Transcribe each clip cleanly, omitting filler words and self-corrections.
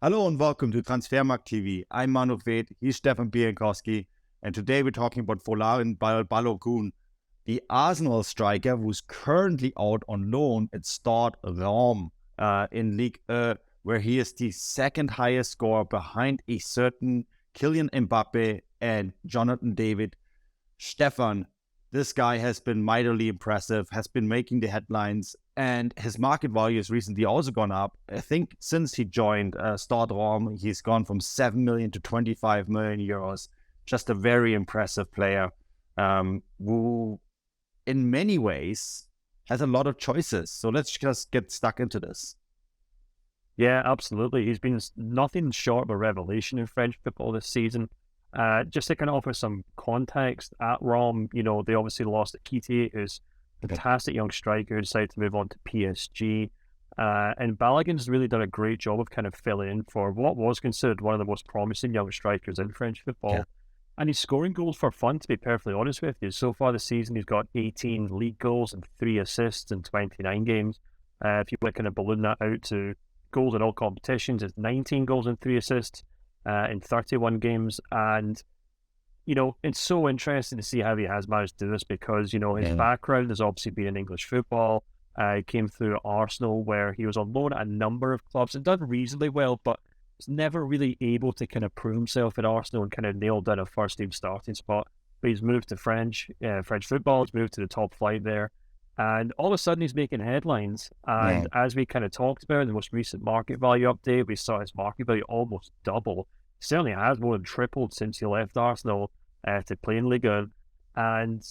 Hello and welcome to Transfermarkt TV. I'm Manu Ved, he's Stefan Bienkowski, and today we're talking about Folarin Balogun, the Arsenal striker who's currently out on loan at Stade Reims in Ligue, where he is the second highest scorer behind a certain Kylian Mbappe and Jonathan David. Stefan, this guy has been mightily impressive, has been making the headlines, and his market value has recently also gone up. I think since he joined Stade Reims, he's gone from 7 million to 25 million euros. Just a very impressive player who, in many ways, has a lot of choices. So let's just get stuck into this. Yeah, absolutely. He's been nothing short of a revelation in French football this season. Just to kind of offer some context, at Rome, they obviously lost Kylian, who's a fantastic young striker who decided to move on to PSG. And Balogun's really done a great job of kind of filling in for what was considered one of the most promising young strikers in French football. Yeah. And he's scoring goals for fun, to be perfectly honest with you. So far this season, he's got 18 league goals and 3 assists in 29 games. If you kind of balloon that out to goals in all competitions, it's 19 goals and 3 assists. In 31 games, and it's so interesting to see how he has managed to do this because his background has obviously been in English football. He came through Arsenal, where he was on loan at a number of clubs and done reasonably well, but was never really able to kind of prove himself at Arsenal and kind of nailed down a first team starting spot. But he's moved to French football. He's moved to the top flight there. And all of a sudden, he's making headlines. And as we kind of talked about in the most recent market value update, we saw his market value almost double. He certainly has more than tripled since he left Arsenal to play in Ligue. And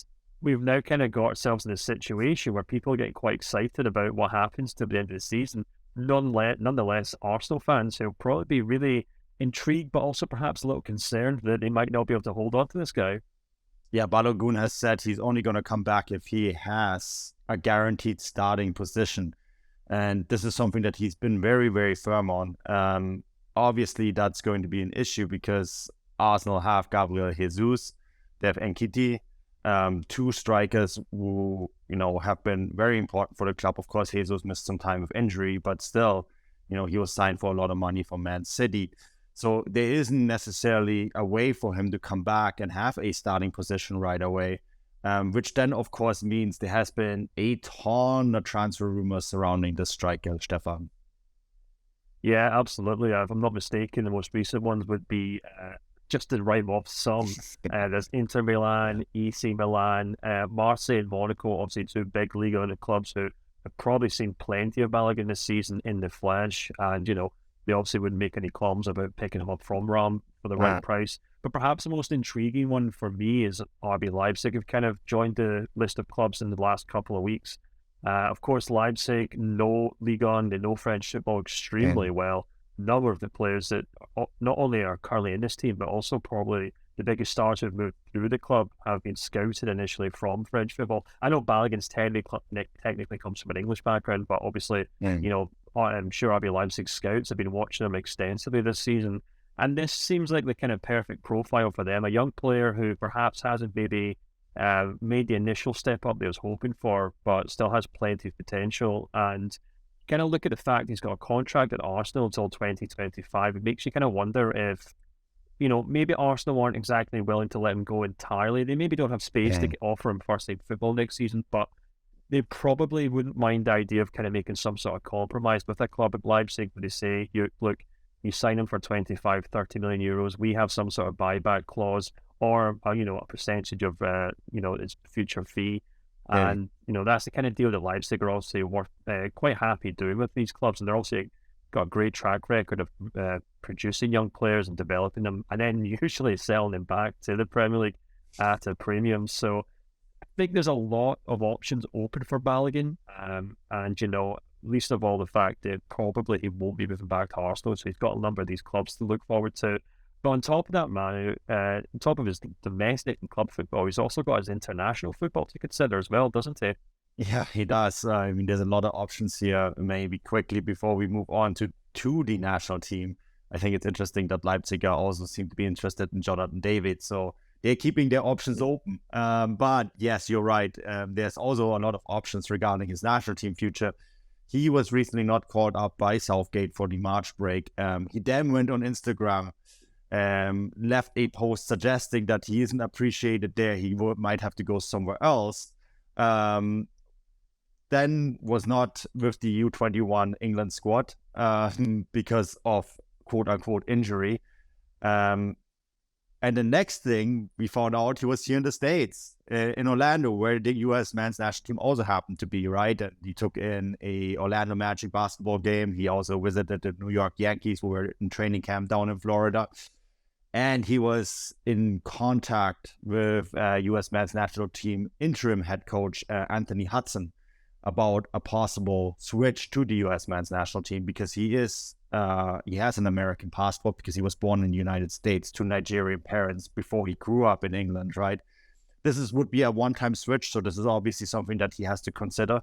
we've now kind of got ourselves in a situation where people are getting quite excited about what happens to the end of the season. Nonetheless, Arsenal fans who will probably be really intrigued, but also perhaps a little concerned that they might not be able to hold on to this guy. Yeah, Balogun has said he's only going to come back if he has a guaranteed starting position. And this is something that he's been very, very firm on. Obviously, that's going to be an issue because Arsenal have Gabriel Jesus, they have Nketiah, two strikers who, have been very important for the club. Of course, Jesus missed some time of injury, but still, he was signed for a lot of money from Man City. So there isn't necessarily a way for him to come back and have a starting position right away, which then, of course, means there has been a ton of transfer rumors surrounding this striker, Stefan. Yeah, absolutely. If I'm not mistaken, the most recent ones would be, just to rhyme off some, there's Inter Milan, AC Milan, Marseille and Monaco, obviously two big Ligue 1 clubs who have probably seen plenty of Balogun this season in the flesh, and, they obviously wouldn't make any qualms about picking him up from Reims for the right price. But perhaps the most intriguing one for me is RB Leipzig have kind of joined the list of clubs in the last couple of weeks. Of course, Leipzig know Ligue 1, they know French football extremely well. A number of the players that not only are currently in this team, but also probably the biggest stars who've moved through the club have been scouted initially from French football. I know Balogun's technically comes from an English background, but obviously, I'm sure RB Leipzig scouts have been watching him extensively this season. And this seems like the kind of perfect profile for them. A young player who perhaps hasn't maybe made the initial step up they was hoping for, but still has plenty of potential. And kind of look at the fact he's got a contract at Arsenal until 2025. It makes you kind of wonder if, maybe Arsenal aren't exactly willing to let him go entirely. They maybe don't have space to offer him first-team football next season, but they probably wouldn't mind the idea of kind of making some sort of compromise with a club at Leipzig where they say, you sign him for 25, 30 million euros. We have some sort of buyback clause or, a percentage of, its future fee. And, that's the kind of deal that Leipzig are also quite happy doing with these clubs. And they're also got a great track record of producing young players and developing them and then usually selling them back to the Premier League at a premium. So I think there's a lot of options open for Balogun. And, least of all the fact that probably he won't be moving back to Arsenal. So he's got a number of these clubs to look forward to. But on top of that, Manu, on top of his domestic and club football, he's also got his international football to consider as well, doesn't he? Yeah, he does. There's a lot of options here. Maybe quickly before we move on to the national team, I think it's interesting that Leipzig also seem to be interested in Jonathan David. So they're keeping their options open. But yes, you're right. There's also a lot of options regarding his national team future. he was recently not called up by Southgate for the March break. He then went on Instagram, left a post suggesting that he isn't appreciated there. He might have to go somewhere else. Then was not with the U21 England squad because of quote-unquote injury. And the next thing we found out, he was here in the States, in Orlando, where the U.S. men's national team also happened to be, right? And he took in a Orlando Magic basketball game. He also visited the New York Yankees, who were in training camp down in Florida. And he was in contact with U.S. men's national team interim head coach Anthony Hudson about a possible switch to the U.S. men's national team, because he has an American passport because he was born in the United States to Nigerian parents before he grew up in England, right? Would be a one-time switch, so this is obviously something that he has to consider.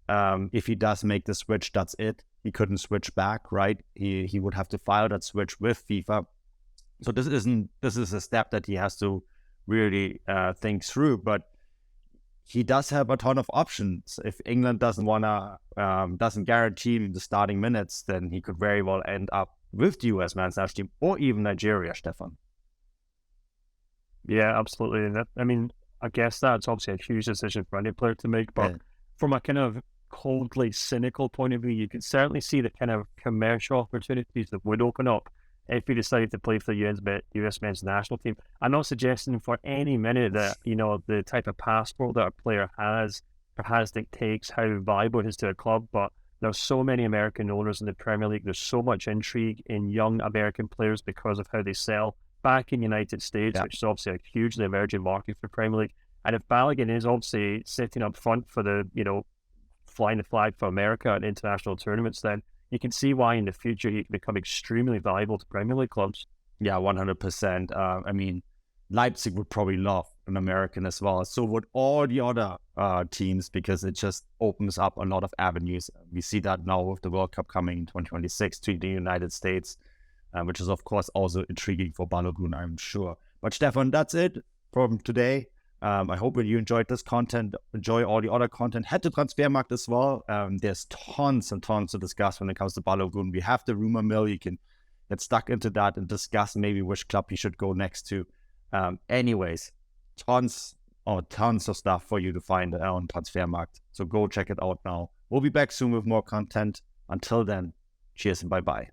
If he does make the switch, that's it. He couldn't switch back, right? He would have to file that switch with FIFA. So this is a step that he has to really think through, but he does have a ton of options. If England doesn't guarantee him the starting minutes, then he could very well end up with the US men's national team or even Nigeria, Stefan. Yeah, absolutely. And I guess that's obviously a huge decision for any player to make, but from a kind of coldly cynical point of view, you can certainly see the kind of commercial opportunities that would open up if he decided to play for the US men's national team. I'm not suggesting for any minute that, the type of passport that a player has dictates how valuable it is to a club, but there's so many American owners in the Premier League. There's so much intrigue in young American players because of how they sell back in the United States, which is obviously a hugely emerging market for Premier League. And if Balogun is obviously sitting up front for the, flying the flag for America at international tournaments, then you can see why in the future he can become extremely valuable to Premier League clubs. Yeah, 100%. Leipzig would probably love an American as well. So would all the other teams, because it just opens up a lot of avenues. We see that now with the World Cup coming in 2026 to the United States, which is, of course, also intriguing for Balogun, I'm sure. But Stefan, that's it from today. I hope that you enjoyed this content, enjoy all the other content. Head to Transfermarkt as well. There's tons and tons to discuss when it comes to Balogun. We have the rumor mill. You can get stuck into that and discuss maybe which club he should go next to. Anyways, tons of stuff for you to find on Transfermarkt. So go check it out now. We'll be back soon with more content. Until then, cheers and bye-bye.